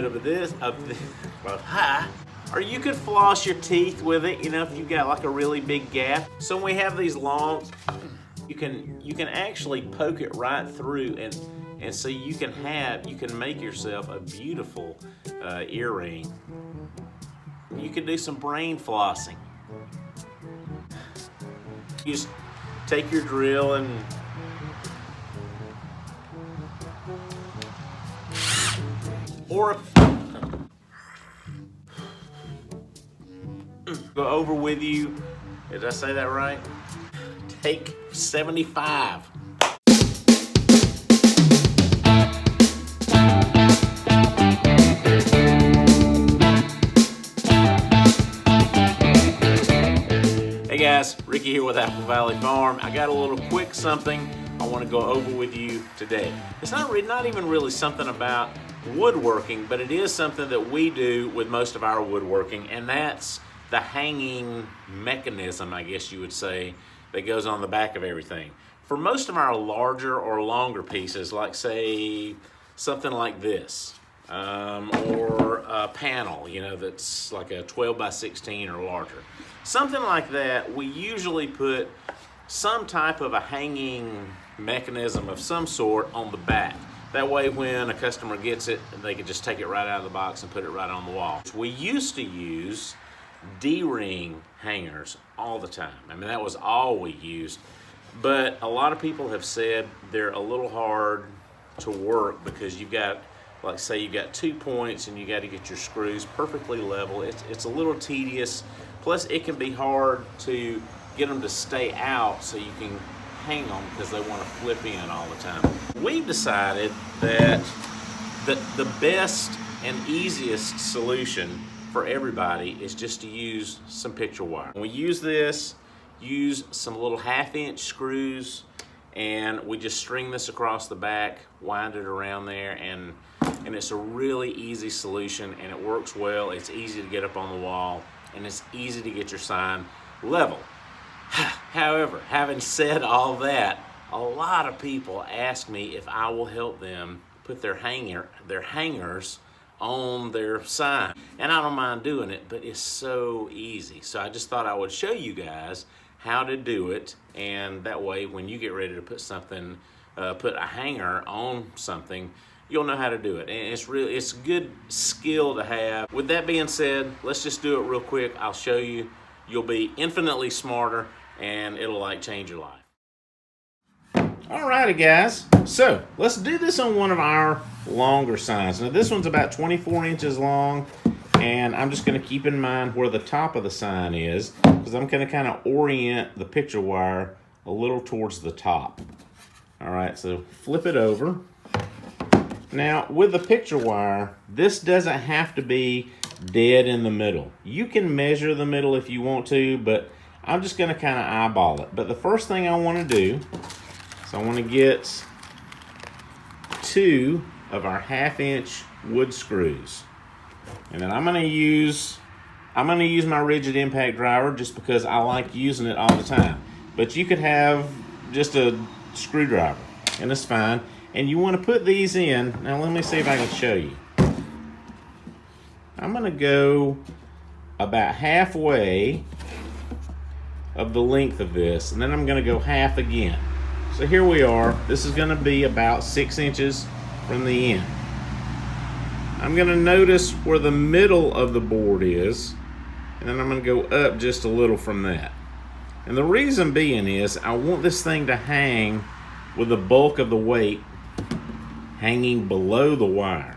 bit of this, or you could floss your teeth with it, you know, if you got like a really big gap. So when we have these long, you can actually poke it right through, and so you can make yourself a beautiful earring. You can do some brain flossing. You just take your drill and go over with you. Did I say that right? Take 75. Hey guys, Ricky here with Apple Valley Farm. I got a little quick something I want to go over with you today. It's not even really something about woodworking, but it is something that we do with most of our woodworking, and that's the hanging mechanism, I guess you would say, that goes on the back of everything. For most of our larger or longer pieces, like say something like this, or a panel, you know, that's like a 12 by 16 or larger. Something like that, we usually put some type of a hanging mechanism of some sort on the back. That way when a customer gets it, they can just take it right out of the box and put it right on the wall. We used to use D-ring hangers all the time. I mean, that was all we used. But a lot of people have said they're a little hard to work because you've got, like say you've got 2 points and you got to get your screws perfectly level. It's a little tedious. Plus it can be hard to get them to stay out so you can hang them because they want to flip in all the time. We've decided that the best and easiest solution for everybody is just to use some picture wire. When we use this, use some little 1/2-inch screws, and we just string this across the back, wind it around there, and it's a really easy solution, and it works well. It's easy to get up on the wall, and it's easy to get your sign level. However, having said all that, a lot of people ask me if I will help them put their hangers on their sign. And I don't mind doing it, but it's so easy. So I just thought I would show you guys how to do it, and that way when you get ready to put something, put a hanger on something, you'll know how to do it. And it's a good skill to have. With that being said, let's just do it real quick. I'll show you. You'll be infinitely smarter, and it'll like change your life. Alrighty guys, so let's do this on one of our longer signs. Now this one's about 24 inches long, and I'm just gonna keep in mind where the top of the sign is, because I'm gonna kind of orient the picture wire a little towards the top. All right, so flip it over. Now with the picture wire, this doesn't have to be dead in the middle. You can measure the middle if you want to, but I'm just gonna kind of eyeball it. But the first thing I wanna do, so I wanna get 2 of our 1/2-inch wood screws. And then I'm gonna use my rigid impact driver just because I like using it all the time. But you could have just a screwdriver, and it's fine. And you wanna put these in. Now let me see if I can show you. I'm gonna go about halfway of the length of this, and then I'm gonna go half again. So here we are. This is gonna be about 6 inches from the end. I'm gonna notice where the middle of the board is, and then I'm gonna go up just a little from that. And the reason being is I want this thing to hang with the bulk of the weight hanging below the wire.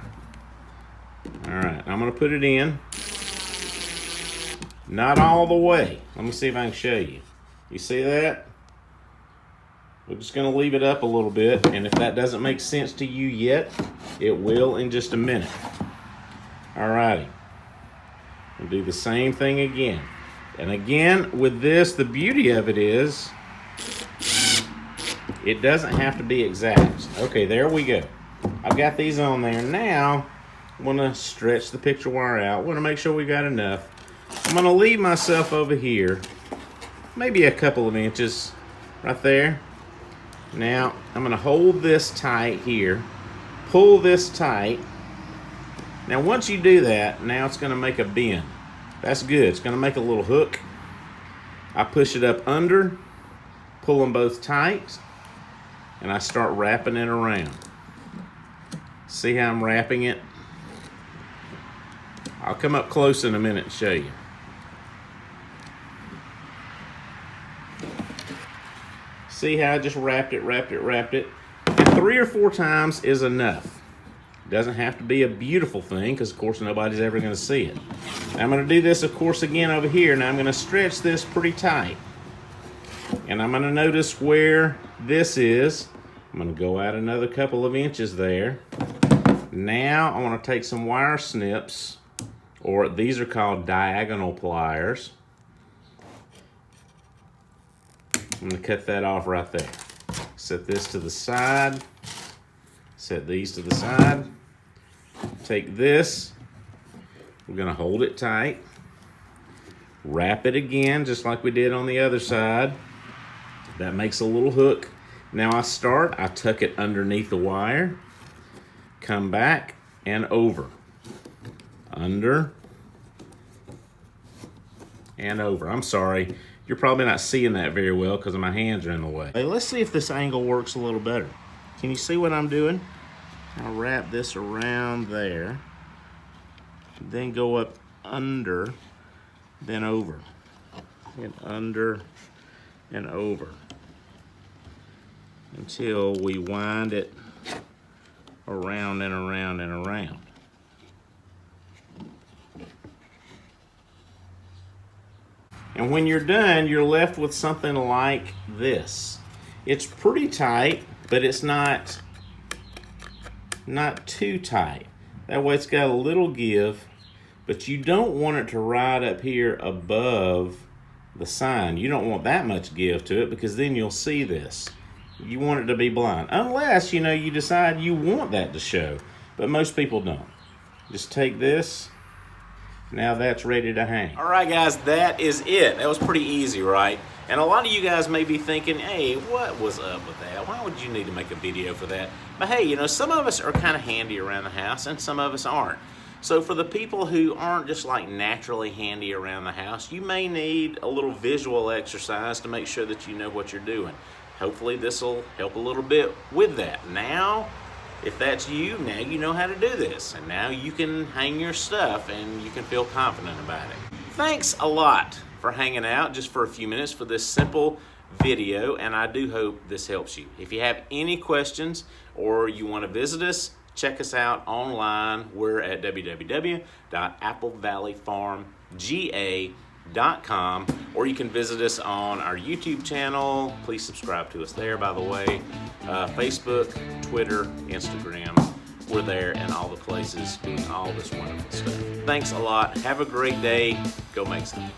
All right, I'm gonna put it in. Not all the way. Let me see if I can show you. You see that? We're just gonna leave it up a little bit, and if that doesn't make sense to you yet, it will in just a minute. All righty. We'll do the same thing again. And again, with this, the beauty of it is, it doesn't have to be exact. Okay, there we go. I've got these on there. Now, I'm gonna stretch the picture wire out. Want to make sure we got enough. I'm gonna leave myself over here, maybe a couple of inches right there. Now, I'm gonna hold this tight here, pull this tight, Now once you do that, now it's going to make a bend. That's good. It's going to make a little hook. I push it up under, pull them both tight, and I start wrapping it around. See how I'm wrapping it? I'll come up close in a minute and show you. See how I just wrapped it. And 3 or 4 times is enough. Doesn't have to be a beautiful thing, because of course nobody's ever going to see it. Now, I'm going to do this, of course, again over here. Now I'm going to stretch this pretty tight. And I'm going to notice where this is. I'm going to go out another couple of inches there. Now I want to take some wire snips, or these are called diagonal pliers. I'm going to cut that off right there. Set this to the side. Set these to the side. Take this. We're going to hold it tight. Wrap it again, just like we did on the other side. That makes a little hook. Now I tuck it underneath the wire. Come back and over. Under and over. I'm sorry. You're probably not seeing that very well because my hands are in the way. Hey, let's see if this angle works a little better. Can you see what I'm doing? I'll wrap this around there, then go up under, then over, and under and over, until we wind it around and around and around. And when you're done, you're left with something like this. It's pretty tight, but it's not too tight. That way it's got a little give, but you don't want it to ride up here above the sign. You don't want that much give to it, because then you'll see this. You want it to be blind, unless you decide you want that to show, but most people don't. Just take this. Now that's ready to hang. All right, guys, that is it. That was pretty easy, right? And a lot of you guys may be thinking, hey, what was up with that? Why would you need to make a video for that? But hey, some of us are kind of handy around the house and some of us aren't. So for the people who aren't just like naturally handy around the house, you may need a little visual exercise to make sure that you know what you're doing. Hopefully this will help a little bit with that. Now, if that's you, now you know how to do this. And now you can hang your stuff and you can feel confident about it. Thanks a lot for hanging out just for a few minutes for this simple video, and I do hope this helps you. If you have any questions or you want to visit us, check us out online. We're at www.applevalleyfarmga.com, or you can visit us on our YouTube channel. Please subscribe to us there, by the way. Facebook, Twitter, Instagram. We're there in all the places doing all this wonderful stuff. Thanks a lot. Have a great day. Go make something.